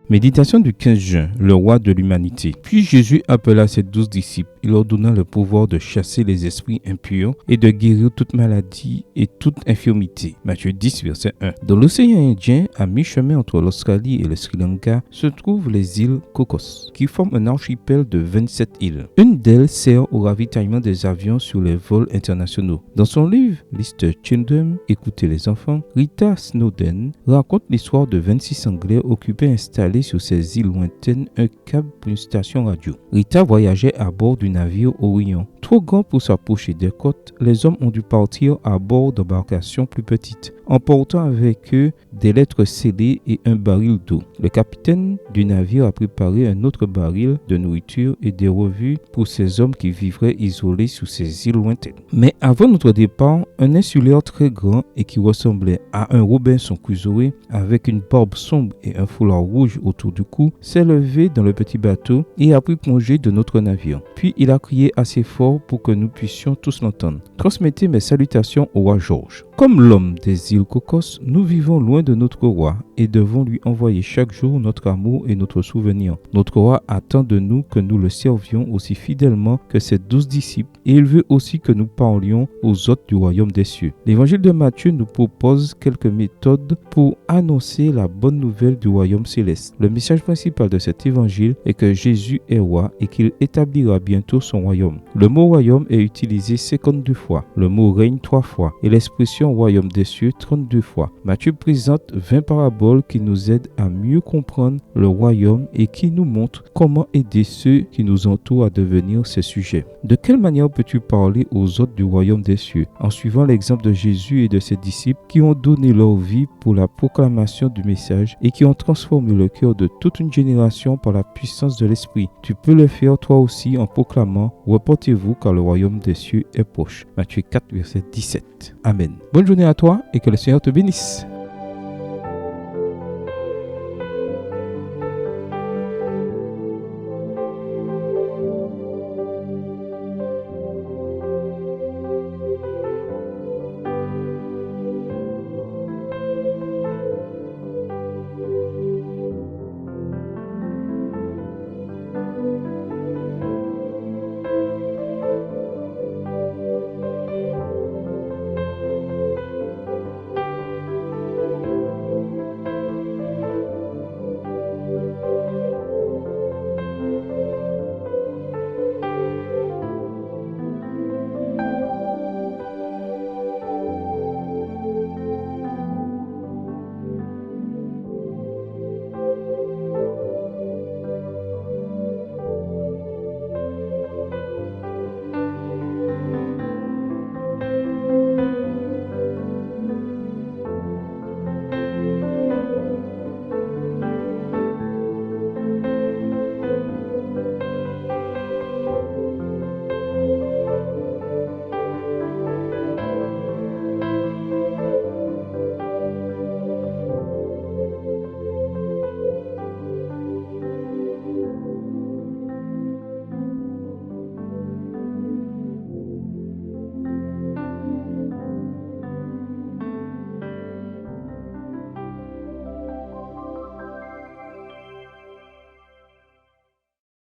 Méditation du 15 juin, le roi de l'humanité. Puis Jésus appela ses 12 disciples. Il leur donna le pouvoir de chasser les esprits impurs et de guérir toute maladie et toute infirmité. Matthieu 10, verset 1. Dans l'océan Indien, à mi-chemin entre l'Australie et le Sri Lanka, se trouvent les îles Cocos, qui forment un archipel de 27 îles. Une d'elles sert au ravitaillement des avions sur les vols internationaux. Dans son livre Little Children, Écoutez les enfants, Rita Snowden raconte l'histoire de 26 Anglais occupés installés sur ces îles lointaines un câble pour une station radio. Rita voyageait à bord du navire Orion. Trop grand pour s'approcher des côtes, les hommes ont dû partir à bord d'embarcations plus petites, emportant avec eux des lettres scellées et un baril d'eau. Le capitaine du navire a préparé un autre baril de nourriture et des revues pour ces hommes qui vivraient isolés sur ces îles lointaines. Mais avant notre départ, un insulaire très grand et qui ressemblait à un Robinson Crusoe avec une barbe sombre et un foulard rouge autour du cou s'est levé dans le petit bateau et a pris congé de notre navire. Puis il a crié assez fort pour que nous puissions tous l'entendre. Transmettez mes salutations au roi George. Comme l'homme des îles Cocos, nous vivons loin de notre roi et devons lui envoyer chaque jour notre amour et notre souvenir. Notre roi attend de nous que nous le servions aussi fidèlement que ses 12 disciples et il veut aussi que nous parlions aux hôtes du royaume des cieux. L'évangile de Matthieu nous propose quelques méthodes pour annoncer la bonne nouvelle du royaume céleste. Le message principal de cet évangile est que Jésus est roi et qu'il établira bientôt son royaume. Le mot royaume est utilisé 52 fois, le mot règne 3 fois et l'expression royaume des cieux 32 fois. Matthieu présente 20 paraboles qui nous aident à mieux comprendre le royaume et qui nous montrent comment aider ceux qui nous entourent à devenir ses sujets. De quelle manière peux-tu parler aux hôtes du royaume des cieux? En suivant l'exemple de Jésus et de ses disciples qui ont donné leur vie pour la proclamation du message et qui ont transformé le cœur de toute une génération par la puissance de l'Esprit. Tu peux le faire toi aussi en proclamant « Reportez-vous car le royaume des cieux est proche ». Matthieu 4, verset 17. Amen. Bonne journée à toi et que le Seigneur te bénisse.